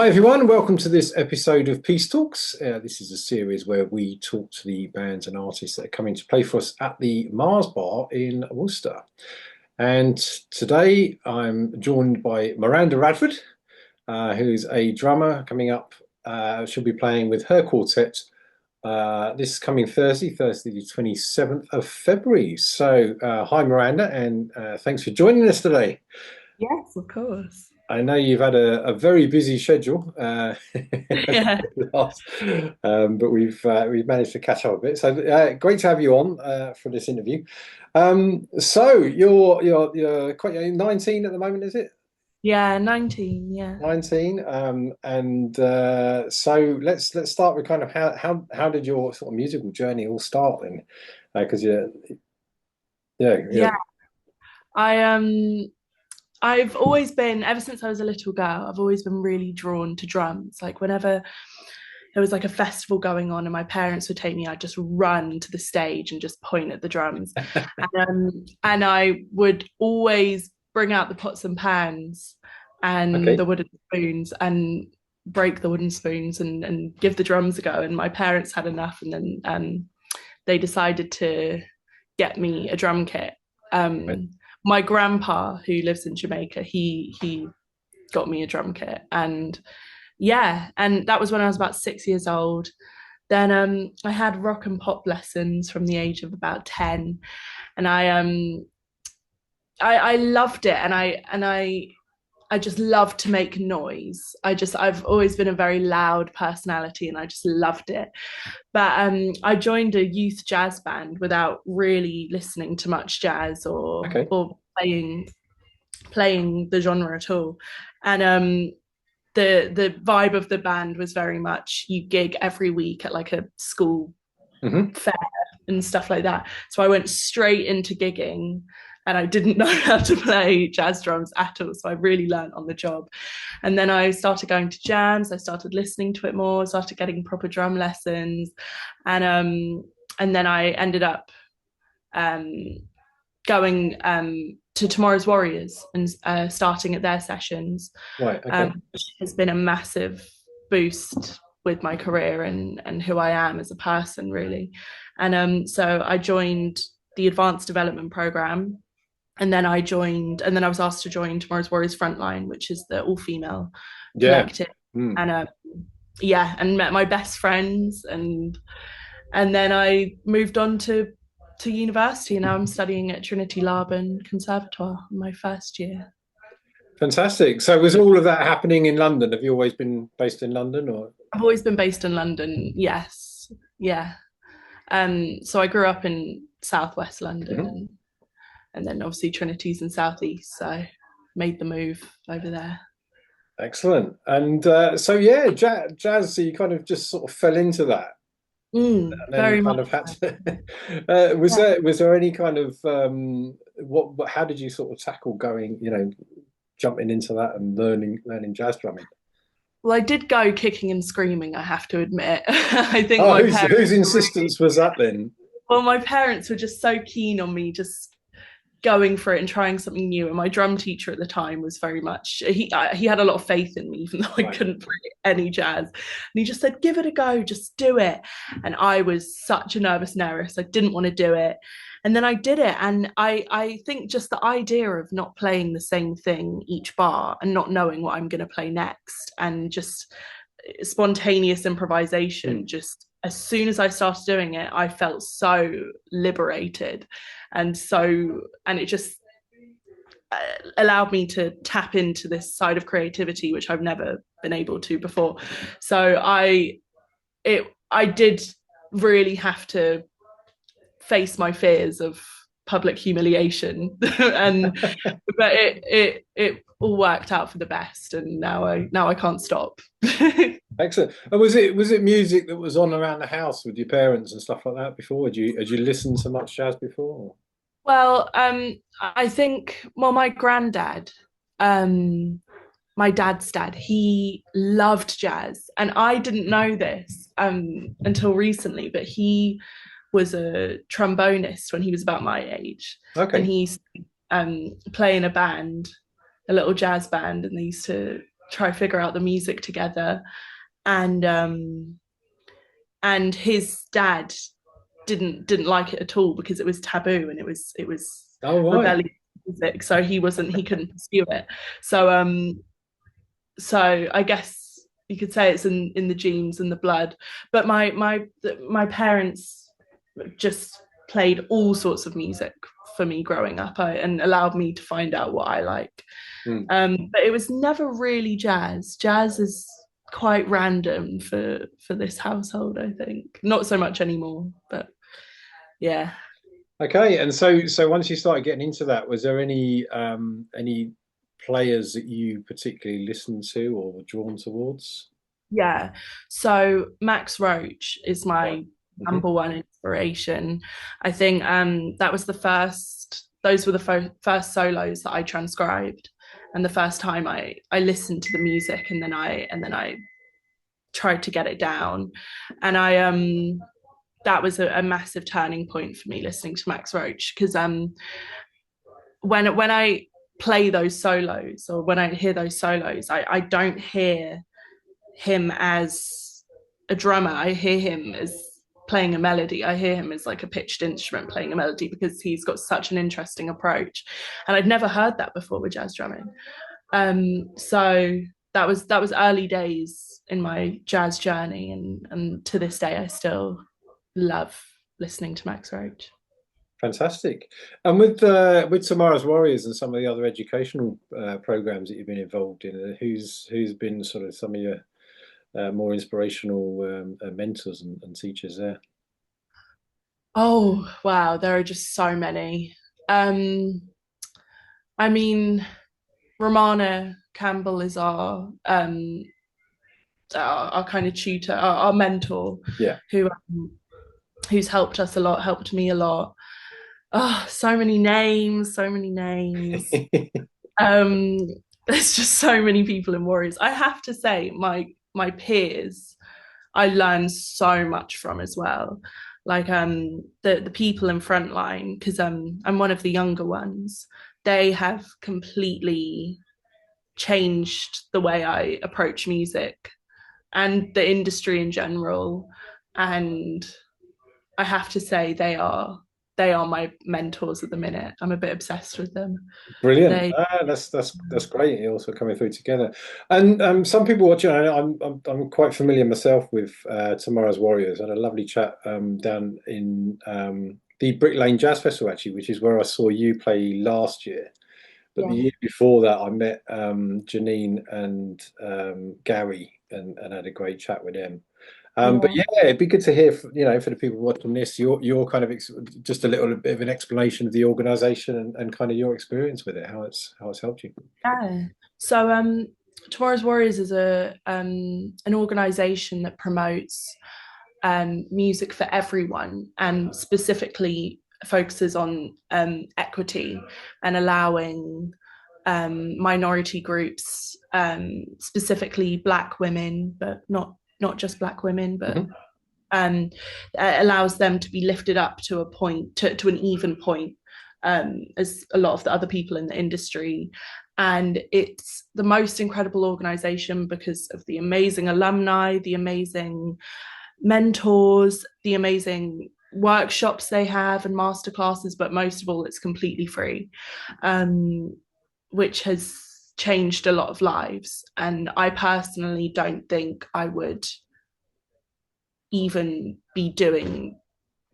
Hi everyone, welcome to this episode of Peace Talks. This is a series where we talk to the bands and artists that are coming to play for us at the Mars Bar in Worcester. And today I'm joined by Miranda Radford, who's a drummer coming up. She'll be playing with her quartet this coming Thursday the 27th of February. So hi Miranda, and thanks for joining us today. Yes, of course. I know you've had a very busy schedule, Yeah. but we've managed to catch up a bit. So great to have you on for this interview. So you're quite young, 19 at the moment, is it? Yeah, 19, yeah. 19. So let's start with kind of how did your sort of musical journey all start then? Because yeah. Yeah. I I've always been, ever since I was a little girl, I've always been really drawn to drums. Like whenever there was like a festival going on and my parents would take me, I'd just run to the stage and just point at the drums. And I would always bring out the pots and pans and Okay. the wooden spoons and break the wooden spoons and give the drums a go. And my parents had enough, and then they decided to get me a drum kit. Right. My grandpa, who lives in Jamaica, he got me a drum kit, and yeah, and that was when I was about 6 years old. Then I had rock and pop lessons from the age of about 10, and I loved it, and I just loved to make noise. I've always been a very loud personality, and I just loved it. But I joined a youth jazz band without really listening to much jazz Okay. or playing the genre at all. And the vibe of the band was very much you gig every week at like a school Hmm. fair and stuff like that. So I went straight into gigging, and I didn't know how to play jazz drums at all. So I really learned on the job. And then I started going to jams. I started listening to it more, started getting proper drum lessons. And then I ended up um, going to Tomorrow's Warriors and starting at their sessions, Right. Okay. which has been a massive boost with my career and who I am as a person, really. And so I joined the advanced development program, and then I was asked to join Tomorrow's Warriors Frontline, which is the all-female Yeah. collective. Mm. And yeah, and met my best friends, and then I moved on to university, and now I'm studying at Trinity Laban Conservatoire in my first year. Fantastic. So was all of that happening in London? Have you always been based in London or? I've always been based in London, yes. Yeah. So I grew up in southwest London, Mhm. and then obviously Trinity's in southeast, so made the move over there. Excellent. And so yeah, jazz, so you kind of just sort of fell into that and then Very kind much of had so. to Yeah. was there any kind of how did you sort of tackle going, jumping into that and learning jazz drumming? Well, I did go kicking and screaming, I have to admit. I think Oh, my whose parents were really, insistence was that then? well, my parents were just so keen on me just going for it and trying something new. And my drum teacher at the time was very much he had a lot of faith in me, even though I Right. couldn't play any jazz. And he just said, "Give it a go, just do it." And I was such a nervous nervous. I didn't want to do it. And then I did it. And I think just the idea of not playing the same thing each bar and not knowing what I'm going to play next, and just spontaneous Mm. improvisation, just as soon as I started doing it, I felt so liberated, and it just allowed me to tap into this side of creativity which I've never been able to before. So I did really have to face my fears of public humiliation, and but it all worked out for the best, and now I can't stop. Excellent. And was it music that was on around the house with your parents and stuff like that before? Had you listened to much jazz before? Well, I think, well, my granddad, um, my dad's dad, he loved jazz, and I didn't know this until recently, but he was a trombonist when he was about my age, and Okay. he used to play in a band, a little jazz band, and they used to try figure out the music together. And and his dad didn't like it at all because it was taboo and it was Oh, right. rebellious music, so he couldn't pursue it. So so I guess you could say it's in the genes and the blood. But my parents just played all sorts of music for me growing up, and allowed me to find out what I like. Mm. But it was never really jazz. Jazz is quite random for this household, I think. Not so much anymore, but yeah. Okay, and so once you started getting into that, was there any players that you particularly listened to or were drawn towards? Yeah. So Max Roach is Right. my Hmm. number one inspiration. I think that was the first those were the first solos that I transcribed, and the first time I listened to the music, and then I tried to get it down. And I that was a massive turning point for me listening to Max Roach, because when I play those solos, or when I hear those solos, I don't hear him as a drummer. I hear him as playing a melody. I hear him as like a pitched instrument playing a melody, because he's got such an interesting approach. And I'd never heard that before with jazz drumming. So that was early days in my jazz journey, and to this day I still love listening to Max Roach. Fantastic. And with Tomorrow's Warriors and some of the other educational programs that you've been involved in, who's been sort of some of your more inspirational mentors and teachers there? Oh wow, there are just so many. Um, I mean, Romana Campbell is our kind of tutor, our mentor, Yeah. who who's helped us a lot, helped me a lot. Oh, so many names, so many names. Um, there's just so many people in Warriors. I have to say, my peers, I learned so much from as well. Like the people in Frontline, because I'm one of the younger ones. They have completely changed the way I approach music and the industry in general. And I have to say they are my mentors at the minute. I'm a bit obsessed with them. Brilliant. They That's great. You're also coming through together. And some people watching. I'm quite familiar myself with Tomorrow's Warriors. I had a lovely chat down in the Brick Lane Jazz Festival, actually, which is where I saw you play last year. But the yeah year before that, I met Janine and Gary and had a great chat with them. But yeah yeah, it'd be good to hear, for the people watching this, your kind of just a little bit of an explanation of the organization and kind of your experience with it, how it's helped you. yeah. So Tomorrow's Warriors is a an organization that promotes music for everyone, and specifically focuses on equity and allowing minority groups, specifically Black women, but not just Black women, but Mhm. um, allows them to be lifted up to a point, to an even point, as a lot of the other people in the industry. And it's the most incredible organization because of the amazing alumni, the amazing mentors, the amazing workshops they have and masterclasses, but most of all, it's completely free, which has changed a lot of lives. And I personally don't think I would even be doing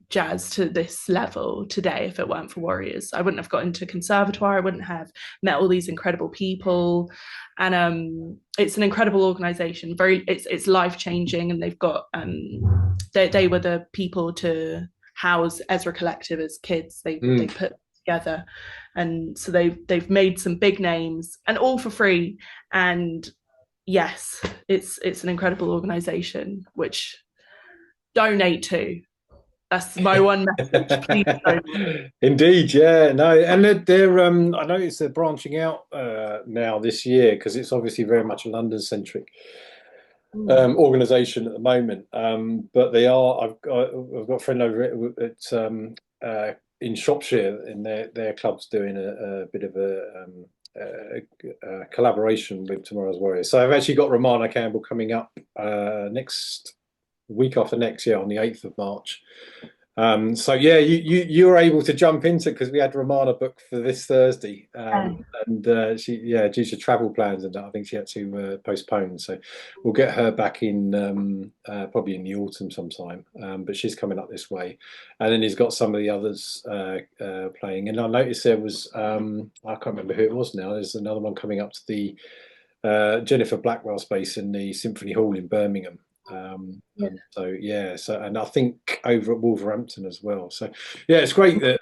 jazz to this level today if it weren't for Warriors. I wouldn't have got into conservatoire. I wouldn't have met all these incredible people. And it's an incredible organization. It's life changing, and they've got they were the people to house Ezra Collective as kids. They Mm. put together, and so they've made some big names, and all for free. And yes, it's an incredible organization which donate to. That's my one message. Please don't. Indeed, yeah, no, and they're I noticed they're branching out now this year because it's obviously very much a London centric organization at the moment. But they are. I've got a friend over at in Shropshire, and their club's doing a bit of collaboration with Tomorrow's Warriors. So I've actually got Romana Campbell coming up next week after next, yeah, on the 8th of March. So yeah, you were able to jump into, because we had Romana booked for this Thursday, and she, yeah, due to travel plans and that, I think she had to postpone. So we'll get her back in probably in the autumn sometime. But she's coming up this way, and then he's got some of the others playing. And I noticed there was I can't remember who it was now. There's another one coming up to the Jennifer Blackwell space in the Symphony Hall in Birmingham. And so yeah, so, and I think over at Wolverhampton as well. So yeah, it's great that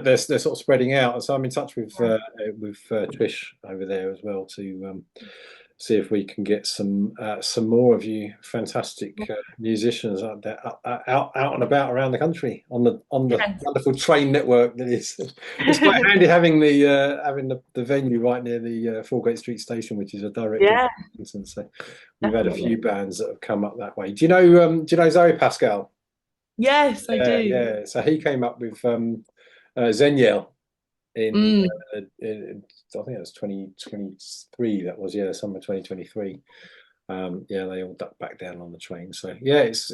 they're sort of spreading out. So I'm in touch with Trish over there as well to see if we can get some more of you fantastic musicians out there, out and about around the country on the wonderful train network that is. It's quite handy having the venue right near the Foregate Street station, which is a direct. Yeah. So we've had a few bands that have come up that way. Do you know Zoe Pascal? Yes, I do. Yeah, so he came up with Zeniel in I think it was 2023. That was, yeah, summer 2023. Yeah, they all ducked back down on the train. So yeah, it's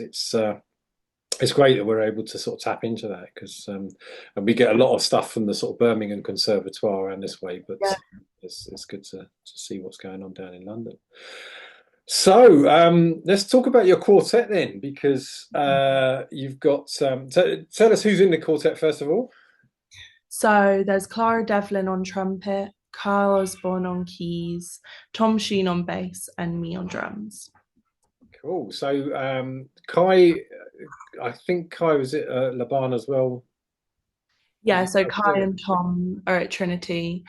great that we're able to sort of tap into that, because and we get a lot of stuff from the sort of Birmingham Conservatoire around this way, but it's good to see what's going on down in London. So let's talk about your quartet then, because you've got tell us who's in the quartet first of all. So there's Clara Devlin on trumpet, Kyle Osborne on keys, Tom Sheen on bass, and me on drums. Cool. So Kai, I think Kai was at Laban as well. Yeah, so Kai and Tom are at Trinity,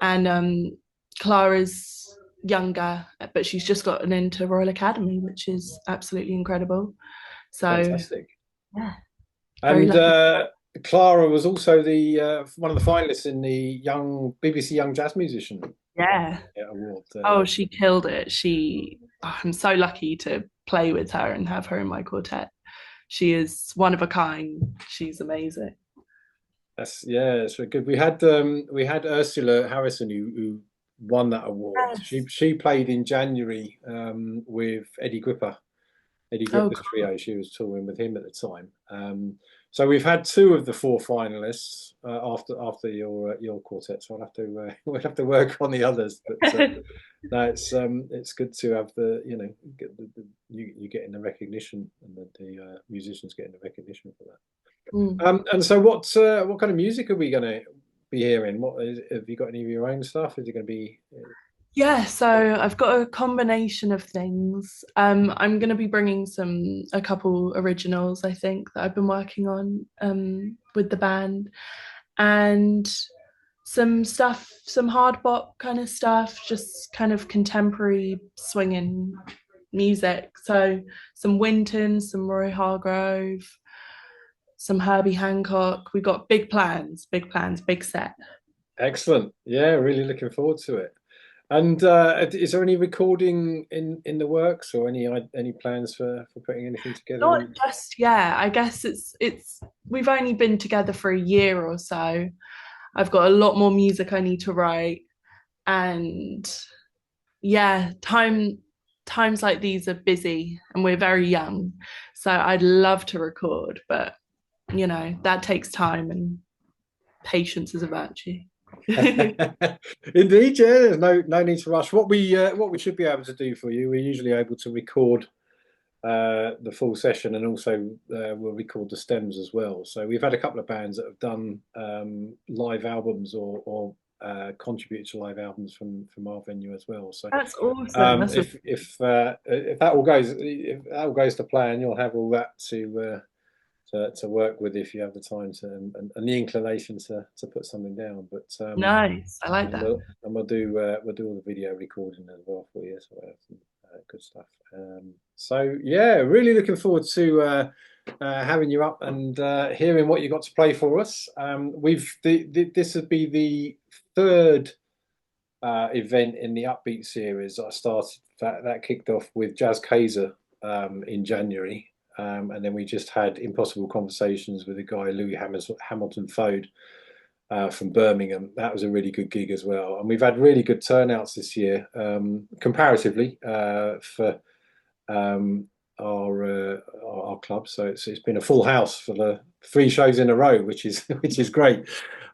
and Clara's younger, but she's just gotten into Royal Academy, which is absolutely incredible. So fantastic. Yeah. And Clara was also the one of the finalists in the BBC Young Jazz Musician award. Oh, she killed it. I'm so lucky to play with her and have her in my quartet. She is one of a kind. She's amazing. It's really good. We had Ursula Harrison who won that award. Yes. She played in January with Eddie Gripper. Gripper's trio. She was touring with him at the time. So we've had two of the four finalists after your quartet. So we'll have to work on the others. But no, it's good to have you getting the recognition, and the musicians getting the recognition for that. And so what kind of music are we going to be hearing? Have you got any of your own stuff? Is it going to be? Yeah, so I've got a combination of things. I'm going to be bringing a couple originals, I think, that I've been working on with the band, and some stuff, some hard bop kind of stuff, just kind of contemporary swinging music. So some Wynton, some Roy Hargrove, some Herbie Hancock. We've got big plans, big set. Excellent. Yeah, really looking forward to it. And is there any recording in the works, or any plans for putting anything together? Not just yet. I guess we've only been together for a year or so. I've got a lot more music I need to write, and yeah, times like these are busy, and we're very young, so I'd love to record, but that takes time, and patience is a virtue. Indeed, yeah. There's no need to rush. What we should be able to do for you, we're usually able to record the full session, and also we'll record the stems as well. So we've had a couple of bands that have done live albums or contributed to live albums from our venue as well. So that's awesome. If that all goes to plan, you'll have all that to work with if you have the time and the inclination to put something down. But nice, I like that. We'll do all the video recording as well for you. So some good stuff. So yeah, really looking forward to having you up and hearing what you got to play for us. This would be the third event in the Upbeat series I started. That kicked off with Jazz Kaiser in January. And then we just had Impossible Conversations with a guy, Louis Hamilton Fode, from Birmingham. That was a really good gig as well, and we've had really good turnouts this year, comparatively, for um, our club. So it's been a full house for the three shows in a row, which is which is great.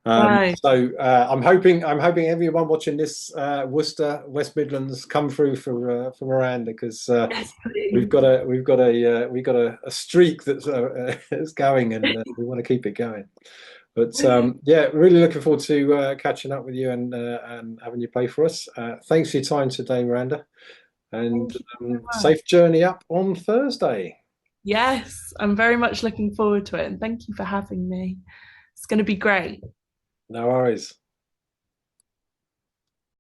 Right. I'm hoping everyone watching this, Worcester, West Midlands, come through for Miranda, because Yes, we've please. got a streak that's going, and we want to keep it going. But yeah, really looking forward to catching up with you and having you play for us. Thanks for your time today, Miranda, and Thank you so much. safe journey up on Thursday. Yes, I'm very much looking forward to it. And thank you for having me. It's going to be great. No worries.